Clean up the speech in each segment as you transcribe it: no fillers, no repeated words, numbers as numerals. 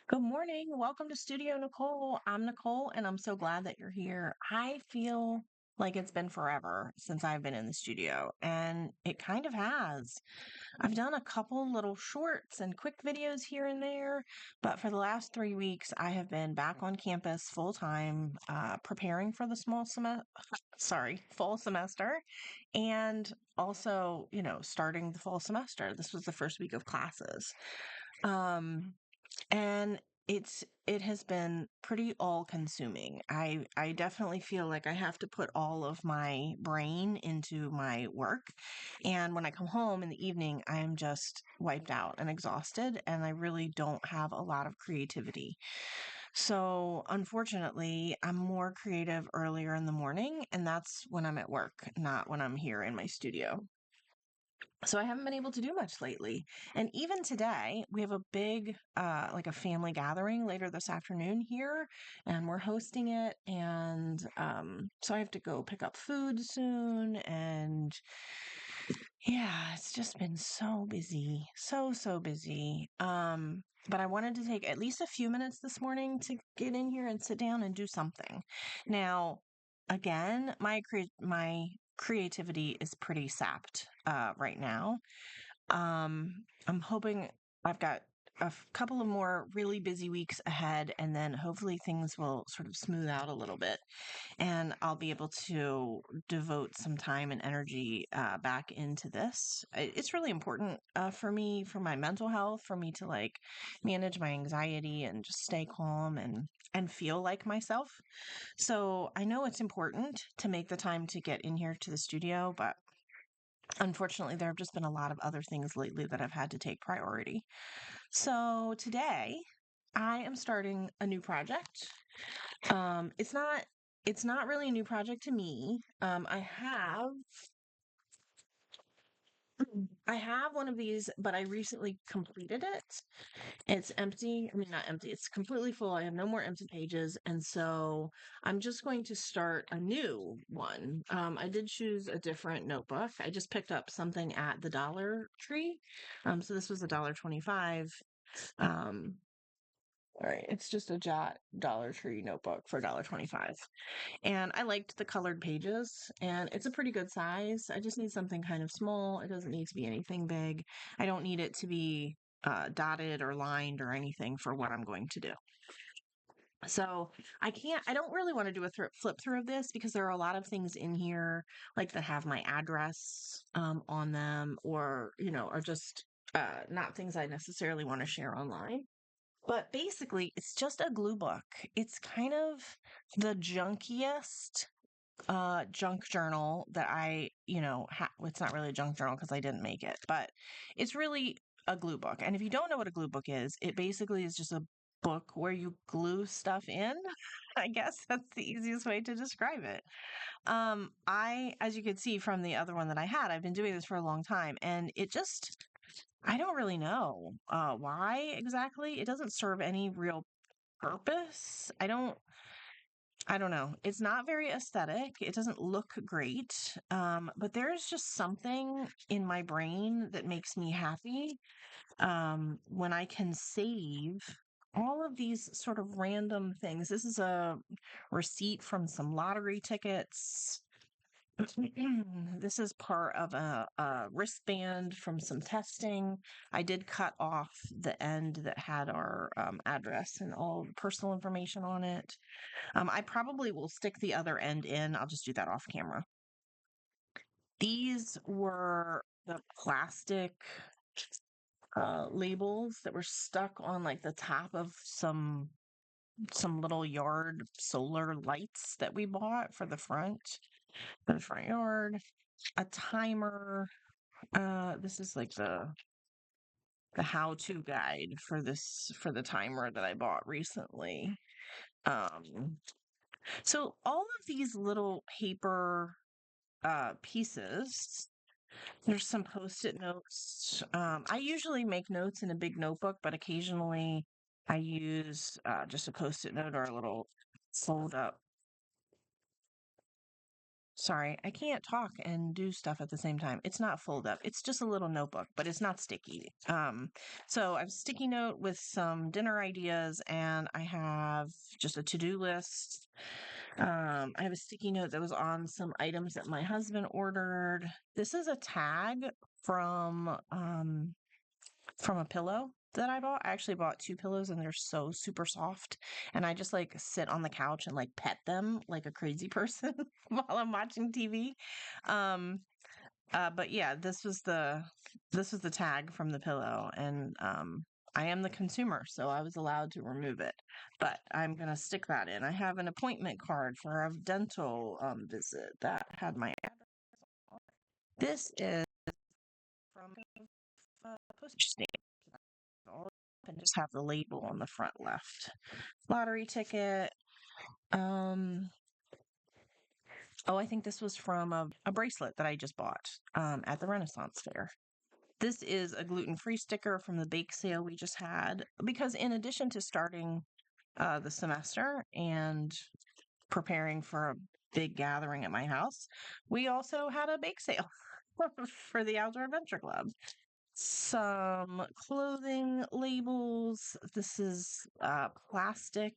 Good morning. Welcome to Studio Nicole. I'm Nicole, and I'm so glad that you're here. I feel like it's been forever since I've been in the studio, and it kind of has. I've done a couple little shorts and quick videos here and there, but for the last 3 weeks, I have been back on campus full time, preparing for the fall semester, and also, starting the fall semester. This was the first week of classes. Um, and it has been pretty all consuming. I definitely feel like I have to put all of my brain into my work. And when I come home in the evening, I am just wiped out and exhausted, and I really don't have a lot of creativity. So, unfortunately, I'm more creative earlier in the morning, and that's when I'm at work, not when I'm here in my studio. So I haven't been able to do much lately. And even today, we have a big, like a family gathering later this afternoon here, and we're hosting it. And so I have to go pick up food soon. And yeah, it's just been so busy, so busy. But I wanted to take at least a few minutes this morning to get in here and sit down and do something. Now, again, my creativity is pretty sapped right now. I'm hoping I've got couple of more really busy weeks ahead, and then hopefully things will sort of smooth out a little bit, and I'll be able to devote some time and energy back into this. It's really important for me, for my mental health, for me to like manage my anxiety and just stay calm and feel like myself. So I know it's important to make the time to get in here to the studio, but unfortunately, there have just been a lot of other things lately that I've had to take priority. So today, I am starting a new project. It's not really a new project to me. I have one of these, but I recently completed it. It's empty. I mean, not empty. It's completely full. I have no more empty pages. And so I'm just going to start a new one. I did choose a different notebook. I just picked up something at the Dollar Tree. So this was $1.25. Um, all right, it's just a Jot Dollar Tree notebook for $1.25. And I liked the colored pages, and it's a pretty good size. I just need something kind of small. It doesn't need to be anything big. I don't need it to be dotted or lined or anything for what I'm going to do. So I don't really want to do a flip through of this because there are a lot of things in here like that have my address on them, or, are just not things I necessarily want to share online. But basically, it's just a glue book. It's kind of the junkiest junk journal that it's not really a junk journal because I didn't make it, but it's really a glue book. And if you don't know what a glue book is, it basically is just a book where you glue stuff in. I guess that's the easiest way to describe it. As you could see from the other one that I had, I've been doing this for a long time, and I don't really know why exactly. It doesn't serve any real purpose. I don't know. It's not very aesthetic. It doesn't look great. But there's just something in my brain that makes me happy when I can save all of these sort of random things. This is a receipt from some lottery tickets. This is part of a wristband from some testing. I did cut off the end that had our address and all the personal information on it. I probably will stick the other end in. I'll just do that off camera. These were the plastic labels that were stuck on like the top of some little yard solar lights that we bought for the front yard. A timer. This is like the how-to guide for the timer that I bought recently. Um, so all of these little paper pieces. There's some post-it notes. I usually make notes in a big notebook, but occasionally I use just a post-it note or a little fold up Sorry, I can't talk and do stuff at the same time. It's not fold up. It's just a little notebook, but it's not sticky. So I have a sticky note with some dinner ideas, and I have just a to-do list. I have a sticky note that was on some items that my husband ordered. This is a tag from a pillow that I bought. I actually bought two pillows and they're so super soft. And I just like sit on the couch and like pet them like a crazy person while I'm watching TV. Um, but yeah, this was the tag from the pillow, and I am the consumer, so I was allowed to remove it. But I'm gonna stick that in. I have an appointment card for a dental visit that had my address on it. This is from postage stamp. All and just have the label on the front left. Lottery ticket. Um, oh, I think this was from a bracelet that I just bought at the Renaissance Fair. This is a gluten-free sticker from the bake sale we just had because in addition to starting the semester and preparing for a big gathering at my house, we also had a bake sale for the Outdoor Adventure Club. Some clothing labels. This is plastic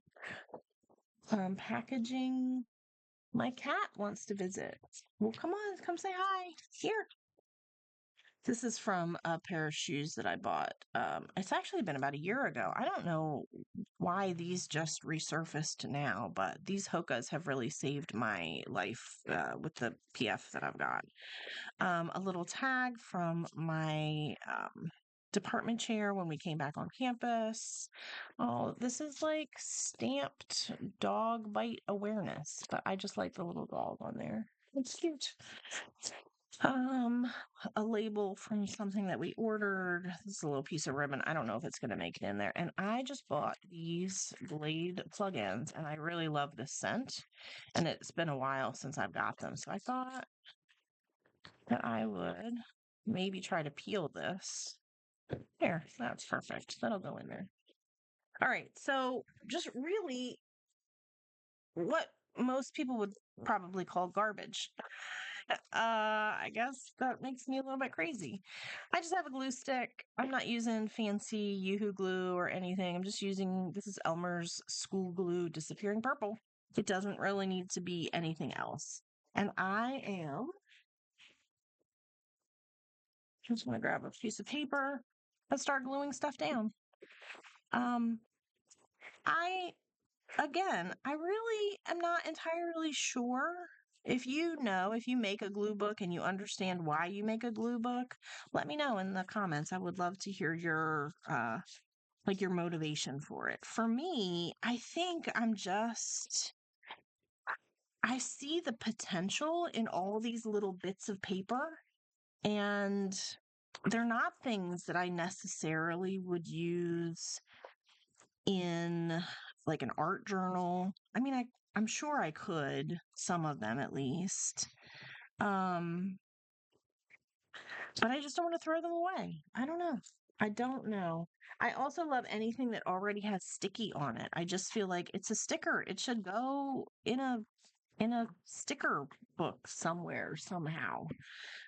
packaging. My cat wants to visit. Well, come on, come say hi. Here. This is from a pair of shoes that I bought. It's actually been about a year ago. I don't know why these just resurfaced now, but these Hokas have really saved my life with the PF that I've got. A little tag from my department chair when we came back on campus. Oh, this is like stamped dog bite awareness, but I just like the little dog on there. It's cute. Um, a label from something that we ordered. This is a little piece of ribbon. I don't know if it's going to make it in there. And I just bought these Glade plugins, and I really love this scent. And it's been a while since I've got them. So I thought that I would maybe try to peel this. There, that's perfect. That'll go in there. All right, so just really what most people would probably call garbage. I guess that makes me a little bit crazy. I just have a glue stick. I'm not using fancy Yoo-hoo glue or anything. I'm just using, this is Elmer's School Glue Disappearing Purple. It doesn't really need to be anything else. And I am just going to grab a piece of paper and start gluing stuff down. Um, I Again, I really am not entirely sure. If you know, if you make a glue book and you understand why you make a glue book, let me know in the comments. I would love to hear your like your motivation for it. For me, I think I see the potential in all these little bits of paper, and they're not things that I necessarily would use in like an art journal. I mean, I'm sure I could, some of them at least. Um, but I just don't want to throw them away. I don't know. I don't know. I also love anything that already has sticky on it. I just feel like it's a sticker. It should go in a sticker book somewhere somehow.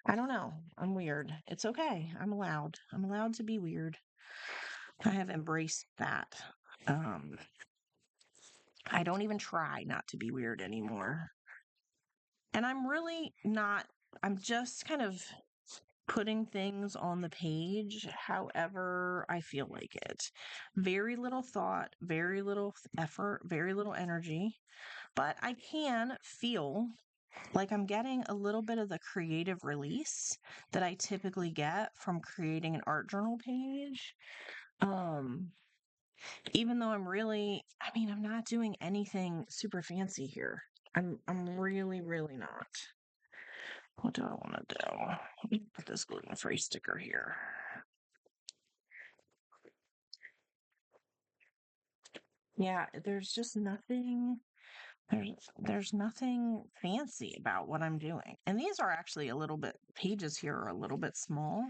I don't know. I'm weird. It's okay. I'm allowed. I'm allowed to be weird. I have embraced that. Um I don't even try not to be weird anymore. And I'm really not, I'm just kind of putting things on the page however I feel like it. Very little thought, very little effort, very little energy. But I can feel like I'm getting a little bit of the creative release that I typically get from creating an art journal page. Um, Even though I'm not doing anything super fancy here. I'm really, really not. What do I want to do? Let me put this gluten-free sticker here. Yeah, there's just nothing there's nothing fancy about what I'm doing. And these are actually pages here are a little bit small.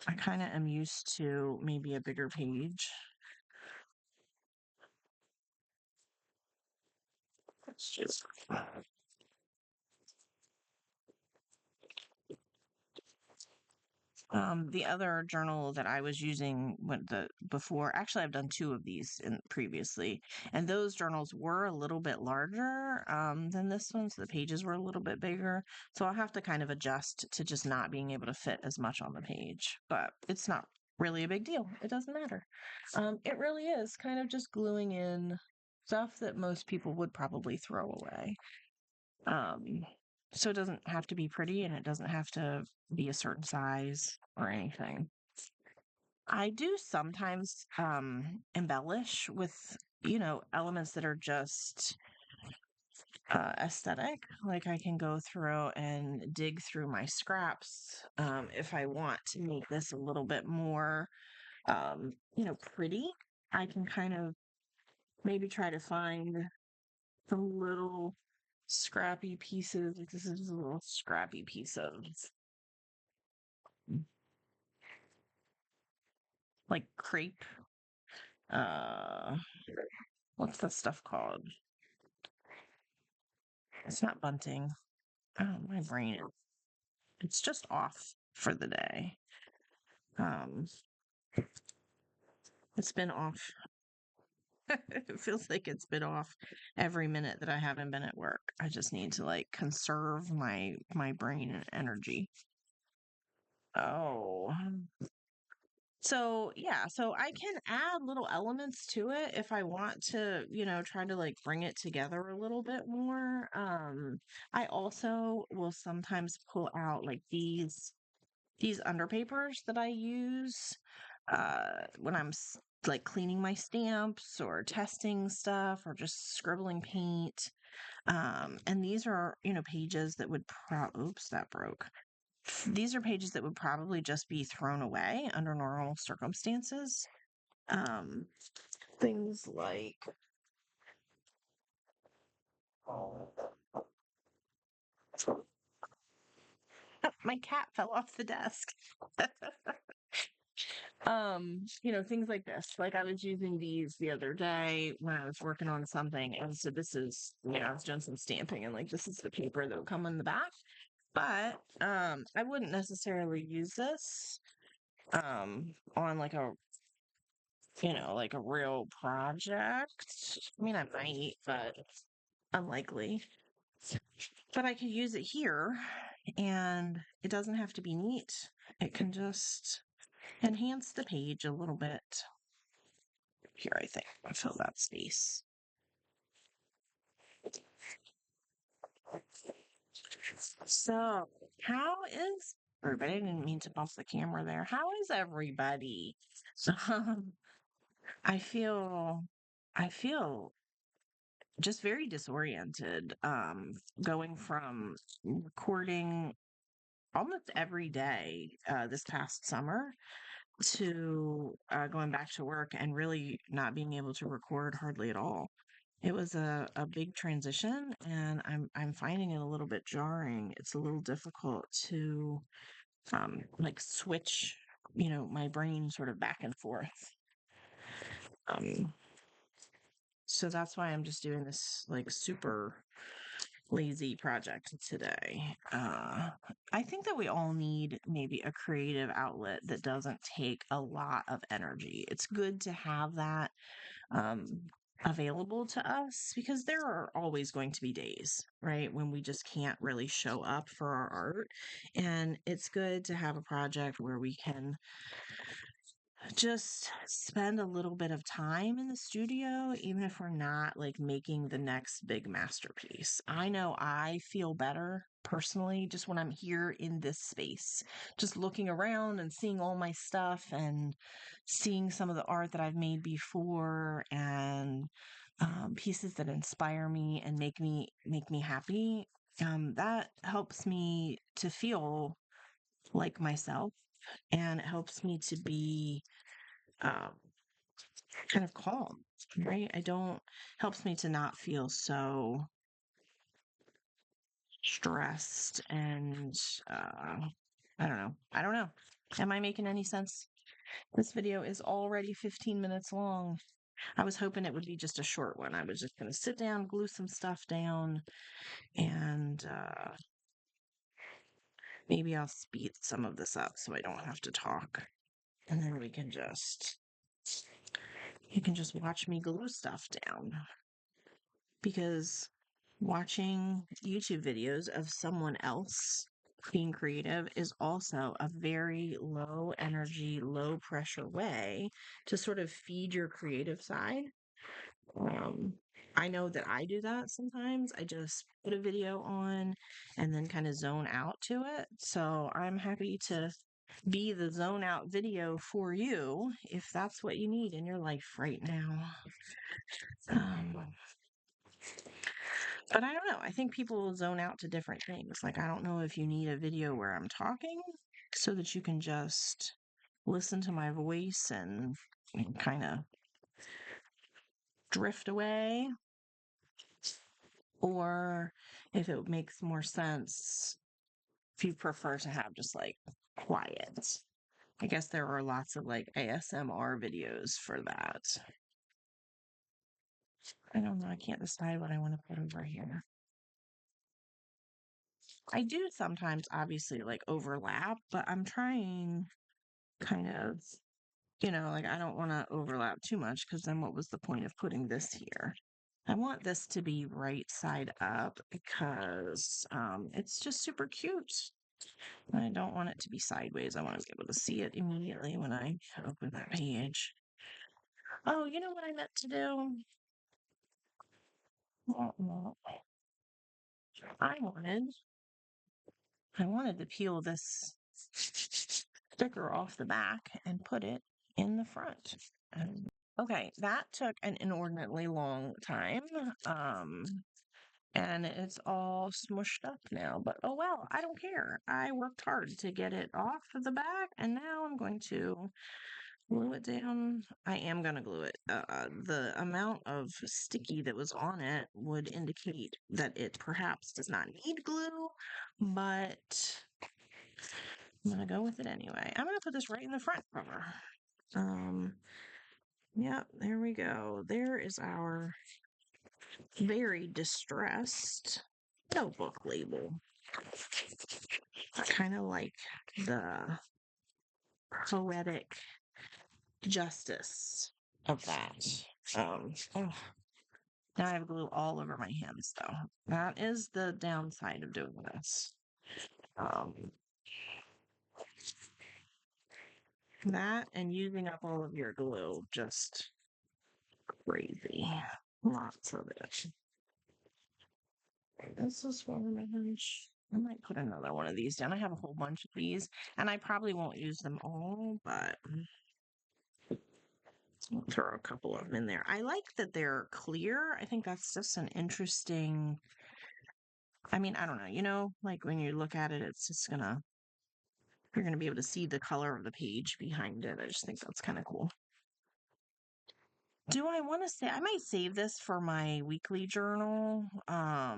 I kind of am used to maybe a bigger page. The other journal that I was using before, actually, I've done two of these previously, and those journals were a little bit larger than this one, so the pages were a little bit bigger. So I'll have to kind of adjust to just not being able to fit as much on the page, but it's not really a big deal. It doesn't matter. It really is kind of just gluing in stuff that most people would probably throw away. So it doesn't have to be pretty and it doesn't have to be a certain size or anything. I do sometimes embellish with, elements that are just aesthetic. Like I can go through and dig through my scraps if I want to make this a little bit more, pretty. I can kind of maybe try to find some little scrappy pieces. Like this is a little scrappy piece of like crepe. Uh, what's that stuff called? It's not bunting. Oh, my brain. It's just off for the day. Um, it's been off. It feels like it's been off every minute that I haven't been at work. I just need to like conserve my brain and energy. Oh. So, yeah, so I can add little elements to it if I want to, try to like bring it together a little bit more. I also will sometimes pull out like these underpapers that I use when like cleaning my stamps or testing stuff or just scribbling paint. And these are, pages that would oops, that broke. These are pages that would probably just be thrown away under normal circumstances. Um, things like my cat fell off the desk. Things like this. Like I was using these the other day when I was working on something, and so this is, I was doing some stamping, and like this is the paper that would come in the back. But I wouldn't necessarily use this on like a real project. I mean, I might, but unlikely. But I could use it here, and it doesn't have to be neat. It can just enhance the page a little bit. Here, I think I'll fill that space. So, how is everybody? I didn't mean to bump the camera there. How is everybody? Um, I feel, I feel just very disoriented. Going from recording almost every day this past summer to going back to work and really not being able to record hardly at all. It was a big transition, and I'm finding it a little bit jarring. It's a little difficult to like switch, my brain sort of back and forth. Um, so that's why I'm just doing this like super lazy project today. I think that we all need maybe a creative outlet that doesn't take a lot of energy. It's good to have that um, available to us because there are always going to be days, right, when we just can't really show up for our art. And it's good to have a project where we can just spend a little bit of time in the studio, even if we're not like making the next big masterpiece. I know I feel better personally just when I'm here in this space, just looking around and seeing all my stuff and seeing some of the art that I've made before and pieces that inspire me and make me happy. That helps me to feel like myself, and it helps me to be um, kind of calm, right? I don't helps me to not feel so stressed and I don't know. I don't know. Am I making any sense? This video is already 15 minutes long. I was hoping it would be just a short one. I was just going to sit down, glue some stuff down, and maybe I'll speed some of this up so I don't have to talk. And then you can just watch me glue stuff down. Because watching YouTube videos of someone else being creative is also a very low energy, low pressure way to sort of feed your creative side. Um, I know that I do that sometimes. I just put a video on and then kind of zone out to it. So I'm happy to be the zone out video for you if that's what you need in your life right now. Um, but I don't know. I think people will zone out to different things. Like, I don't know if you need a video where I'm talking so that you can just listen to my voice and kind of drift away, or if it makes more sense if you prefer to have just like quiet. I guess there are lots of like ASMR videos for that. I don't know. I can't decide what I want to put over here. I do sometimes obviously like overlap, but I'm trying kind of, like I don't want to overlap too much because then what was the point of putting this here? I want this to be right side up because it's just super cute. I don't want it to be sideways. I want to be able to see it immediately when I open that page. Oh, you know what I meant to do? Well, I wanted to peel this sticker off the back and put it in the front. Okay, that took an inordinately long time. And it's all smushed up now, but oh well, I don't care. I worked hard to get it off of the back, and now I'm going to glue it down. I am going to glue it. The amount of sticky that was on it would indicate that it perhaps does not need glue, but I'm going to go with it anyway. I'm going to put this right in the front cover. Yep, there we go. There is our very distressed notebook label. I kind of like the poetic justice of that. Oh, now I have glue all over my hands, though. That is the downside of doing this. That and using up all of your glue, just crazy. Lots of it. This is one bunch. I might put another one of these down. I have a whole bunch of these, and I probably won't use them all, but I'll throw a couple of them in there. I like that they're clear. I think that's just an interesting. I mean, I don't know. Like when you look at it, it's just you're gonna be able to see the color of the page behind it. I just think that's kind of cool. Do I want to say I might save this for my weekly journal? I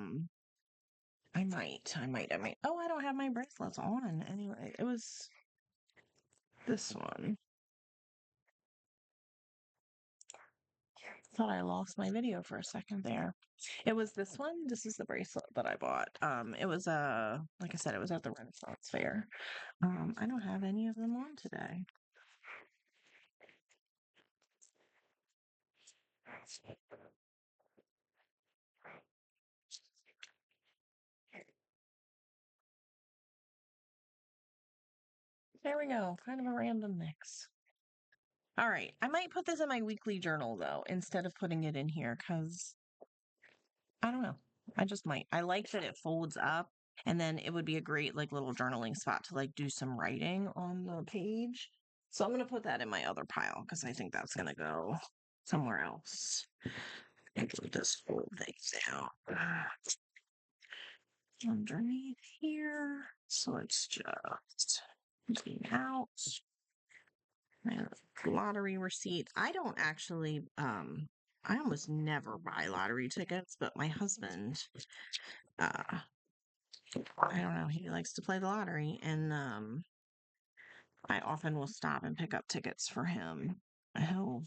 might. Oh, I don't have my bracelets on. Anyway, it was this one. Thought I lost my video for a second there. It was this one. This is the bracelet that I bought. It was like I said, it was at the Renaissance Fair. I don't have any of them on today. There we go. Kind of a random mix. All right. I might put this in my weekly journal though, instead of putting it in here, because I don't know. I just might. I like that it folds up, and then it would be a great like little journaling spot to like do some writing on the page. So I'm gonna put that in my other pile because I think that's gonna go somewhere else. And just fold things out underneath here. So it's just clean out. My lottery receipt. I don't actually I almost never buy lottery tickets, but my husband I don't know, he likes to play the lottery, and I often will stop and pick up tickets for him. He'll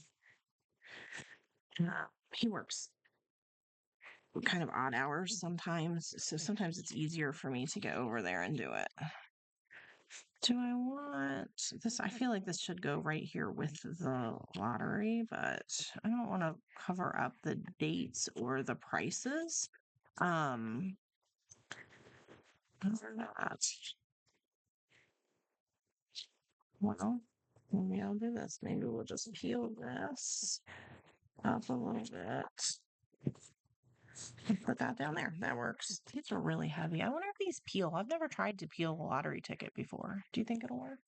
He works kind of odd hours sometimes, so sometimes it's easier for me to go over there and do it. Do I want this? I feel like this should go right here with the lottery, but I don't want to cover up the dates or the prices. Over that. Well, maybe I'll do this. Maybe we'll just peel this up a little bit and put that down there. That works. These are really heavy. I wonder if these peel. I've never tried to peel a lottery ticket before. Do you think it'll work?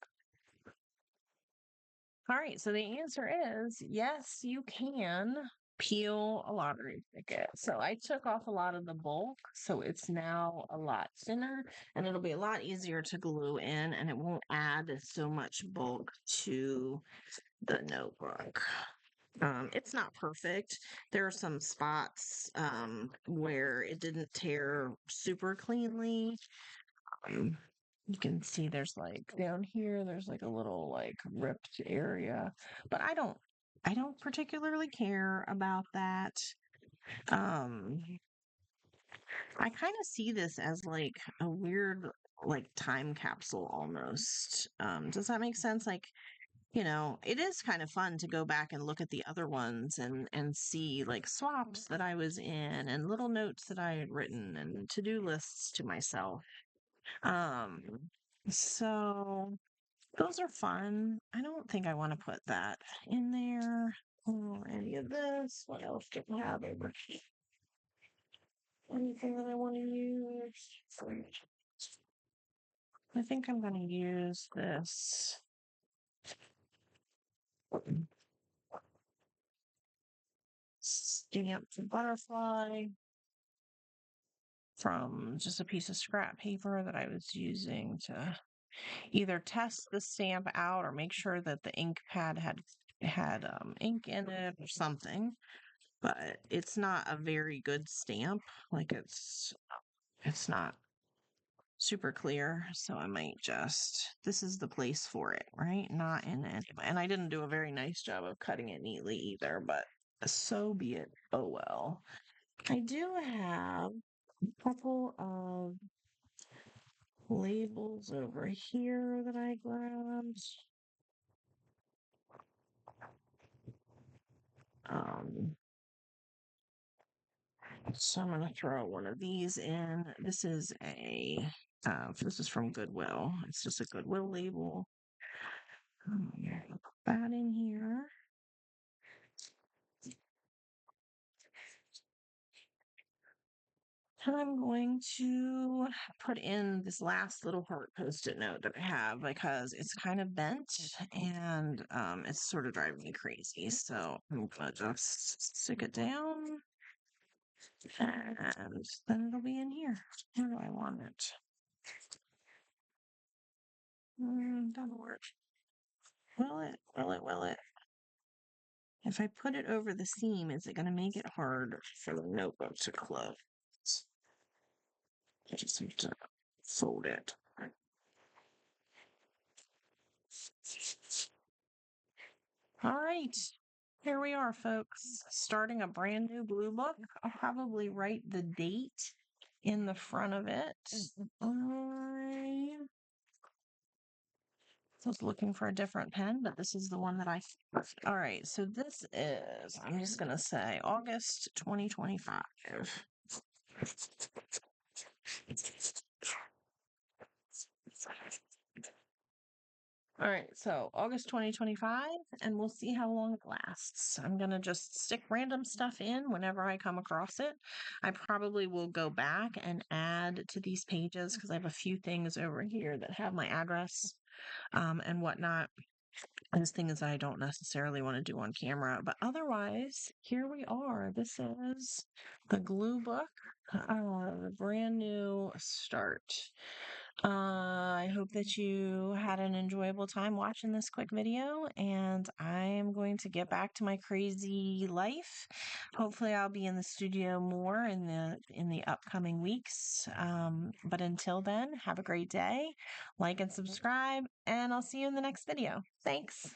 All right, so the answer is yes, you can peel a lottery ticket. So I took off a lot of the bulk, so it's now a lot thinner and it'll be a lot easier to glue in and it won't add so much bulk to the notebook. It's not perfect. There are some spots where it didn't tear super cleanly. Um, you can see there's like down here, there's like a little like ripped area, but I don't particularly care about that. Um, I kind of see this as like a weird like time capsule almost. Does that make sense? Like, you know, it is kind of fun to go back and look at the other ones and see like swaps that I was in and little notes that I had written and to-do lists to myself. Um, so those are fun. I don't think I want to put that in there or any of this. What else do we have over here? Anything that I want to use? I think I'm going to use this stamped butterfly from just a piece of scrap paper that I was using to either test the stamp out or make sure that the ink pad had ink in it or something. But it's not a very good stamp. Like it's not super clear, so I might just this is the place for it, right? Not in any and I didn't do a very nice job of cutting it neatly either, but so be it. Oh well. I do have a couple of labels over here that I grabbed. Um, so I'm gonna throw one of these in. This is from Goodwill. It's just a Goodwill label. Put that in here. And I'm going to put in this last little heart post-it note that I have because it's kind of bent and it's sort of driving me crazy. So I'm gonna just stick it down and then it'll be in here. Where do I want it? Doesn't work. Will it? Will it? Will it? If I put it over the seam, is it going to make it hard for the notebook to close? I just have to fold it. All right. Here we are, folks. Starting a brand new blue book. I'll probably write the date in the front of it. I was looking for a different pen, but this is the one that I. All right. So this is, I'm just going to say August 2025. All right, so August 2025, and we'll see how long it lasts. I'm going to just stick random stuff in whenever I come across it. I probably will go back and add to these pages because I have a few things over here that have my address and whatnot. Those things I don't necessarily want to do on camera, but otherwise, here we are. This is the GlueBook, brand new start. I hope that you had an enjoyable time watching this quick video, and I am going to get back to my crazy life. Hopefully, I'll be in the studio more in the upcoming weeks. But until then, have a great day, like and subscribe, and I'll see you in the next video. Thanks.